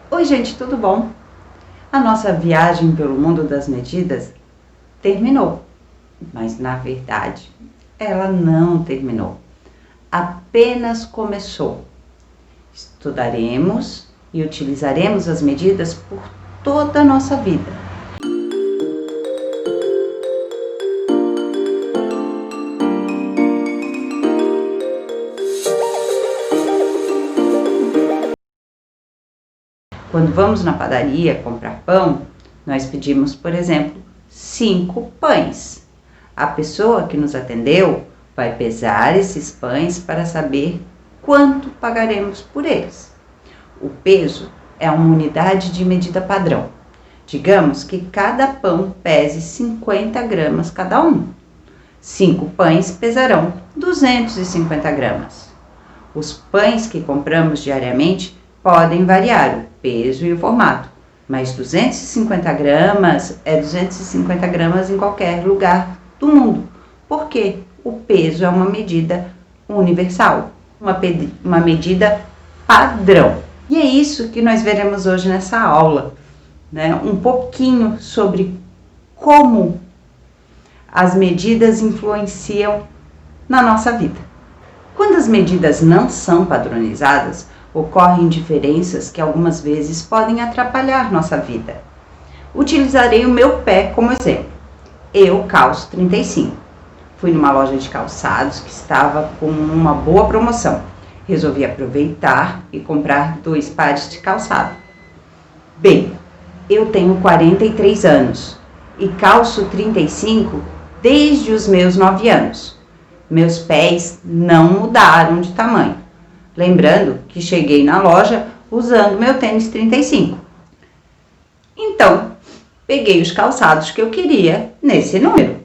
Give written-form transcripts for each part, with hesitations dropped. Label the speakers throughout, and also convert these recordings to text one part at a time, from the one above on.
Speaker 1: Oi gente, tudo bom? A nossa viagem pelo mundo das medidas terminou, mas na verdade ela não terminou, apenas começou. Estudaremos e utilizaremos as medidas por toda a nossa vida. Quando vamos na padaria comprar pão, nós pedimos, por exemplo, 5 pães. A pessoa que nos atendeu vai pesar esses pães para saber quanto pagaremos por eles. O peso é uma unidade de medida padrão. Digamos que cada pão pese 50 gramas cada um. 5 pães pesarão 250 gramas. Os pães que compramos diariamente podem variar o peso e o formato, mas 250 gramas é 250 gramas em qualquer lugar do mundo, porque o peso é uma medida universal, uma medida padrão. E é isso que nós veremos hoje nessa aula, né? Um pouquinho sobre como as medidas influenciam na nossa vida. Quando as medidas não são padronizadas, ocorrem diferenças que algumas vezes podem atrapalhar nossa vida. Utilizarei o meu pé como exemplo. Eu calço 35. Fui numa loja de calçados que estava com uma boa promoção. Resolvi aproveitar e comprar 2 pares de calçado. Bem, eu tenho 43 anos e calço 35 desde os meus 9 anos. Meus pés não mudaram de tamanho. Lembrando que cheguei na loja usando meu tênis 35. Então, peguei os calçados que eu queria nesse número.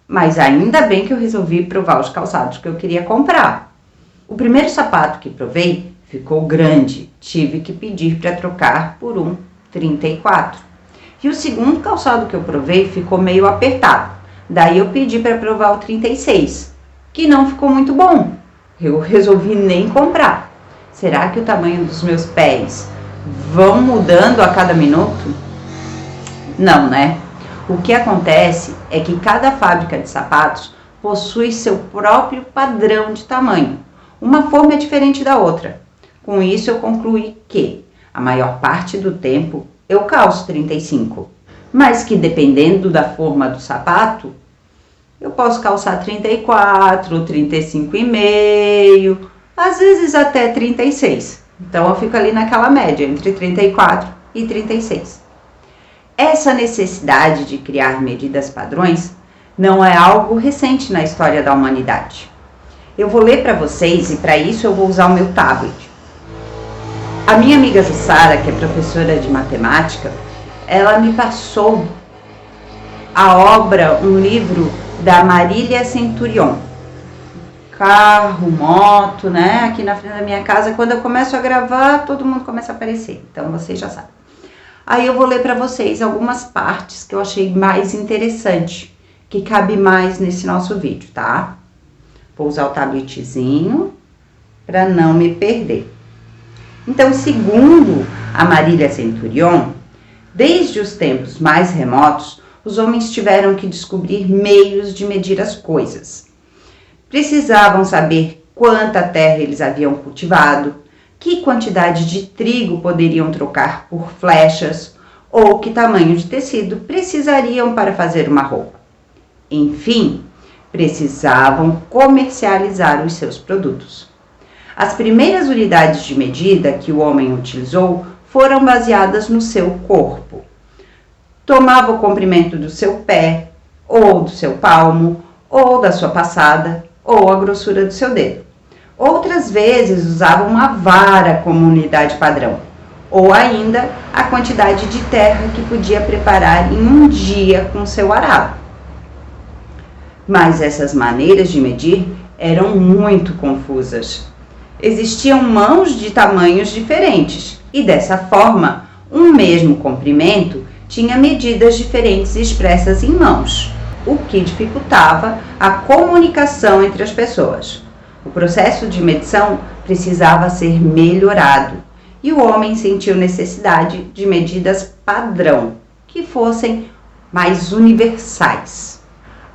Speaker 1: Mas ainda bem que eu resolvi provar os calçados que eu queria comprar. O primeiro sapato que provei ficou grande. Tive que pedir para trocar por um 34. E o segundo calçado que eu provei ficou meio apertado. Daí eu pedi para provar o 36, que não ficou muito bom. Eu resolvi nem comprar. Será que o tamanho dos meus pés vão mudando a cada minuto? Não, né? O que acontece é que cada fábrica de sapatos possui seu próprio padrão de tamanho. Uma forma é diferente da outra. Com isso eu concluí que, a maior parte do tempo, eu calço 35. Mas que dependendo da forma do sapato, eu posso calçar 34, 35,5, às vezes até 36. Então eu fico ali naquela média, entre 34 e 36. Essa necessidade de criar medidas padrões não é algo recente na história da humanidade. Eu vou ler para vocês e para isso eu vou usar o meu tablet. A minha amiga Jussara, que é professora de matemática, ela me passou a obra, um livro da Marília Centurion. Carro, moto, né? Aqui na frente da minha casa, quando eu começo a gravar, todo mundo começa a aparecer. Então, vocês já sabem. Aí eu vou ler para vocês algumas partes que eu achei mais interessante, que cabe mais nesse nosso vídeo, tá? Vou usar o tabletzinho para não me perder. Então, segundo a Marília Centurion, desde os tempos mais remotos, os homens tiveram que descobrir meios de medir as coisas. Precisavam saber quanta terra eles haviam cultivado, que quantidade de trigo poderiam trocar por flechas, ou que tamanho de tecido precisariam para fazer uma roupa. Enfim, precisavam comercializar os seus produtos. As primeiras unidades de medida que o homem utilizou foram baseadas no seu corpo. Tomava o comprimento do seu pé, ou do seu palmo, ou da sua passada, ou a grossura do seu dedo. Outras vezes usavam uma vara como unidade padrão, ou ainda a quantidade de terra que podia preparar em um dia com seu arado. Mas essas maneiras de medir eram muito confusas. Existiam mãos de tamanhos diferentes e dessa forma, um mesmo comprimento tinha medidas diferentes expressas em mãos, o que dificultava a comunicação entre as pessoas. O processo de medição precisava ser melhorado e o homem sentiu necessidade de medidas padrão, que fossem mais universais.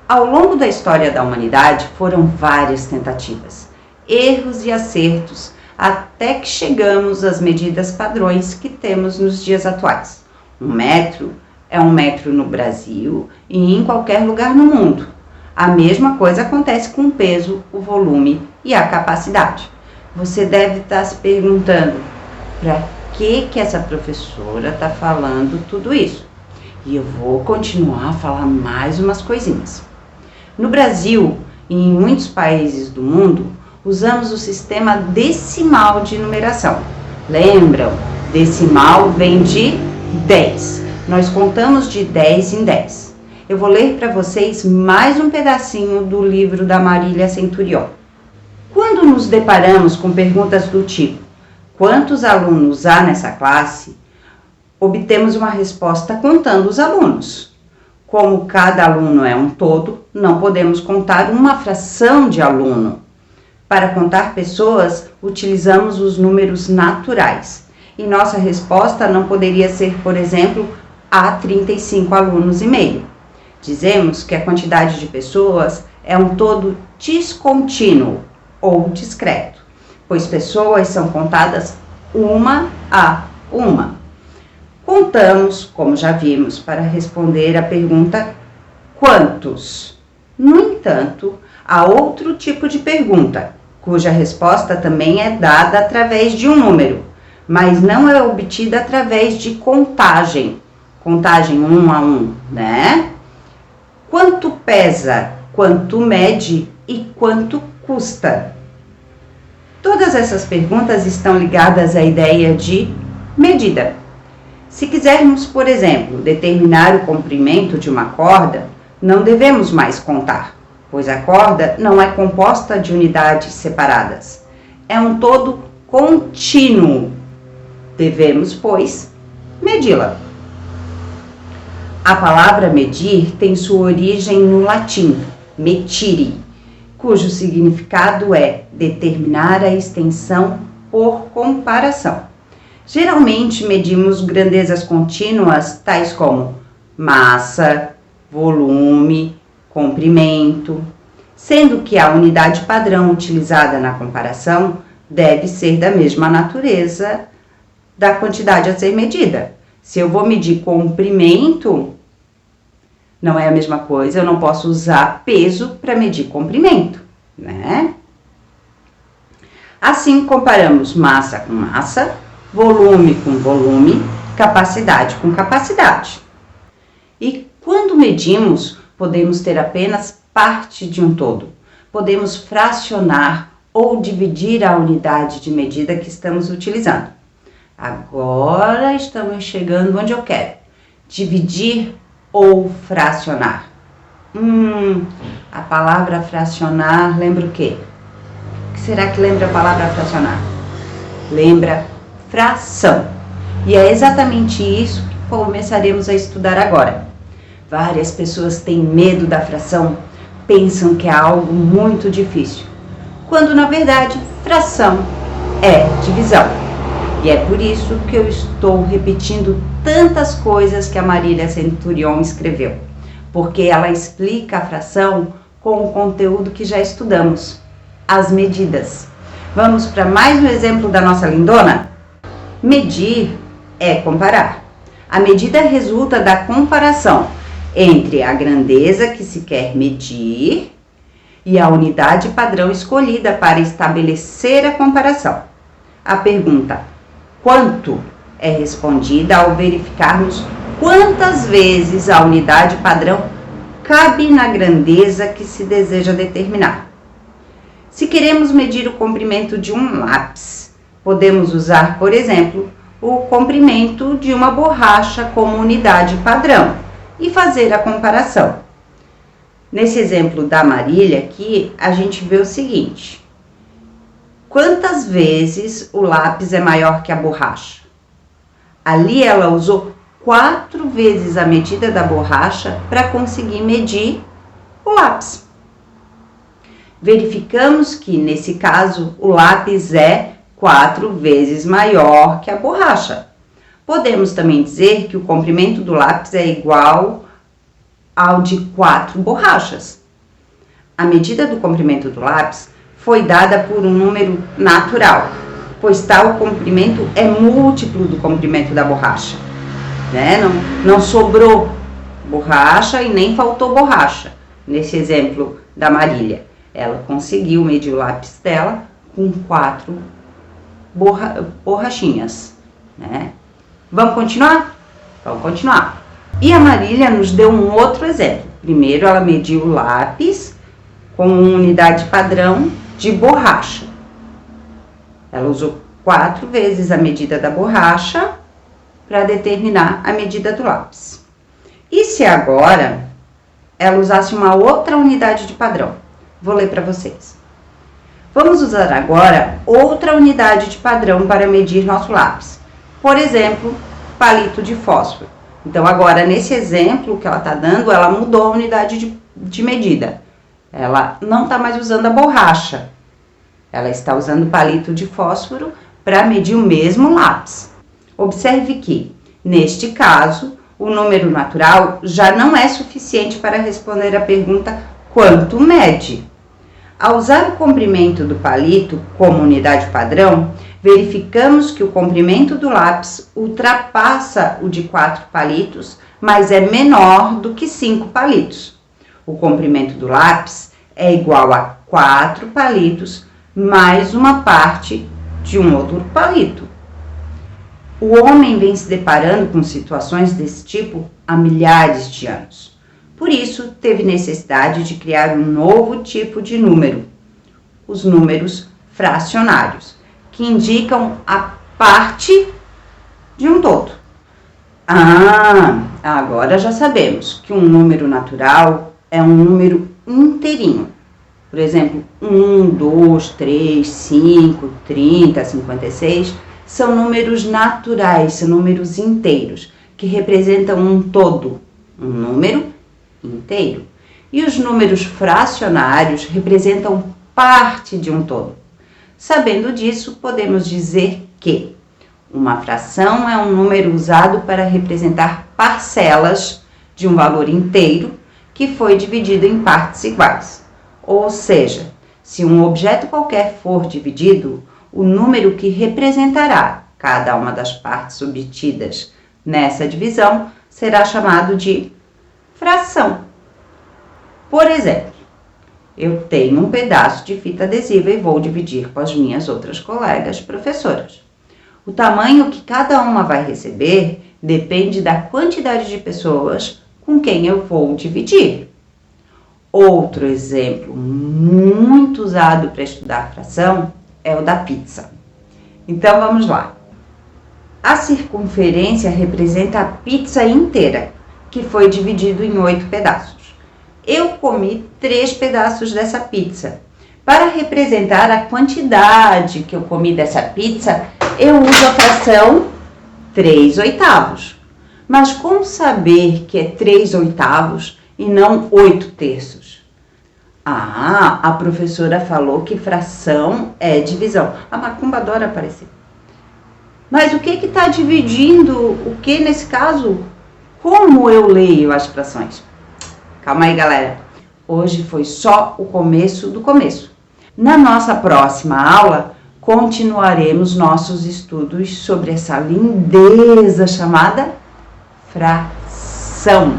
Speaker 1: Ao longo da história da humanidade foram várias tentativas, erros e acertos, até que chegamos às medidas padrões que temos nos dias atuais. 1 metro é 1 metro no Brasil e em qualquer lugar no mundo. A mesma coisa acontece com o peso, o volume e a capacidade. Você deve estar se perguntando, para que essa professora está falando tudo isso? E eu vou continuar a falar mais umas coisinhas. No Brasil e em muitos países do mundo, usamos o sistema decimal de numeração. Lembram? Decimal vem de 10. Nós contamos de 10 em 10. Eu vou ler para vocês mais um pedacinho do livro da Marília Centurion. Quando nos deparamos com perguntas do tipo: quantos alunos há nessa classe? Obtemos uma resposta contando os alunos. Como cada aluno é um todo, não podemos contar uma fração de aluno. Para contar pessoas, utilizamos os números naturais. E nossa resposta não poderia ser, por exemplo, há 35 alunos e meio. Dizemos que a quantidade de pessoas é um todo descontínuo ou discreto, pois pessoas são contadas uma a uma. Contamos, como já vimos, para responder a pergunta quantos. No entanto, há outro tipo de pergunta, cuja resposta também é dada através de um número, mas não é obtida através de contagem 1 a 1, né? Quanto pesa, quanto mede e quanto custa? Todas essas perguntas estão ligadas à ideia de medida. Se quisermos, por exemplo, determinar o comprimento de uma corda, não devemos mais contar, pois a corda não é composta de unidades separadas. É um todo contínuo. Devemos, pois, medi-la. A palavra medir tem sua origem no latim, metire, cujo significado é determinar a extensão por comparação. Geralmente medimos grandezas contínuas tais como massa, volume, comprimento, sendo que a unidade padrão utilizada na comparação deve ser da mesma natureza da quantidade a ser medida. Se eu vou medir comprimento, não é a mesma coisa, eu não posso usar peso para medir comprimento, né? Assim, comparamos massa com massa, volume com volume, capacidade com capacidade. E quando medimos, podemos ter apenas parte de um todo. Podemos fracionar ou dividir a unidade de medida que estamos utilizando. Agora estamos chegando onde eu quero. Dividir ou fracionar. A palavra fracionar lembra o quê? O que será que lembra a palavra fracionar? Lembra fração. E é exatamente isso que começaremos a estudar agora. Várias pessoas têm medo da fração, pensam que é algo muito difícil, quando na verdade fração é divisão. E é por isso que eu estou repetindo tantas coisas que a Marília Centurion escreveu, porque ela explica a fração com o conteúdo que já estudamos, as medidas. Vamos para mais um exemplo da nossa lindona? Medir é comparar. A medida resulta da comparação entre a grandeza que se quer medir e a unidade padrão escolhida para estabelecer a comparação. A pergunta quanto é respondida ao verificarmos quantas vezes a unidade padrão cabe na grandeza que se deseja determinar. Se queremos medir o comprimento de um lápis, podemos usar, por exemplo, o comprimento de uma borracha como unidade padrão e fazer a comparação. Nesse exemplo da Marília aqui, a gente vê o seguinte: quantas vezes o lápis é maior que a borracha? Ali ela usou 4 vezes a medida da borracha para conseguir medir o lápis. Verificamos que, nesse caso, o lápis é 4 vezes maior que a borracha. Podemos também dizer que o comprimento do lápis é igual ao de 4 borrachas. A medida do comprimento do lápis foi dada por um número natural, pois tal comprimento é múltiplo do comprimento da borracha. Não sobrou borracha e nem faltou borracha. Nesse exemplo da Marília, ela conseguiu medir o lápis dela com 4 borrachinhas, né? Vamos continuar? Vamos continuar. E a Marília nos deu um outro exemplo. Primeiro, ela mediu o lápis com unidade padrão de borracha. Ela usou 4 vezes a medida da borracha para determinar a medida do lápis. E se agora ela usasse uma outra unidade de padrão? Vou ler para vocês. Vamos usar agora outra unidade de padrão para medir nosso lápis. Por exemplo, palito de fósforo. Então, agora, nesse exemplo que ela está dando, ela mudou a unidade de medida. Ela não está mais usando a borracha. Ela está usando o palito de fósforo para medir o mesmo lápis. Observe que, neste caso, o número natural já não é suficiente para responder a pergunta quanto mede. Ao usar o comprimento do palito como unidade padrão, verificamos que o comprimento do lápis ultrapassa o de 4 palitos, mas é menor do que 5 palitos. O comprimento do lápis é igual a 4 palitos mais uma parte de um outro palito. O homem vem se deparando com situações desse tipo há milhares de anos. Por isso, teve necessidade de criar um novo tipo de número, os números fracionários, que indicam a parte de um todo. Agora já sabemos que um número natural é um número inteirinho. Por exemplo, 1, 2, 3, 5, 30, 56 são números naturais, são números inteiros, que representam um todo, um número inteiro. E os números fracionários representam parte de um todo. Sabendo disso, podemos dizer que uma fração é um número usado para representar parcelas de um valor inteiro que foi dividido em partes iguais. Ou seja, se um objeto qualquer for dividido, o número que representará cada uma das partes obtidas nessa divisão será chamado de fração. Por exemplo, eu tenho um pedaço de fita adesiva e vou dividir com as minhas outras colegas professoras. O tamanho que cada uma vai receber depende da quantidade de pessoas com quem eu vou dividir. Outro exemplo muito usado para estudar fração é o da pizza. Então vamos lá. A circunferência representa a pizza inteira, que foi dividido em 8 pedaços. Eu comi 3 pedaços dessa pizza. Para representar a quantidade que eu comi dessa pizza, eu uso a fração 3/8. Mas como saber que é 3/8 e não 8/3? A professora falou que fração é divisão. A macumba adora aparecer. Mas o que está dividindo o que nesse caso? Como eu leio as frações? Calma aí, galera. Hoje foi só o começo do começo. Na nossa próxima aula, continuaremos nossos estudos sobre essa lindeza chamada fração.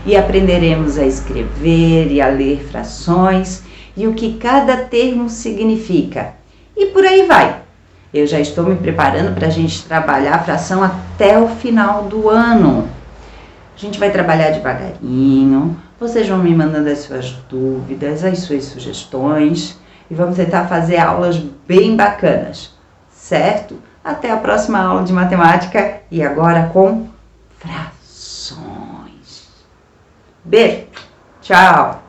Speaker 1: E aprenderemos a escrever e a ler frações e o que cada termo significa. E por aí vai. Eu já estou me preparando para a gente trabalhar a fração até o final do ano. A gente vai trabalhar devagarinho, vocês vão me mandando as suas dúvidas, as suas sugestões e vamos tentar fazer aulas bem bacanas, certo? Até a próxima aula de matemática e agora com frações. Beijo, tchau!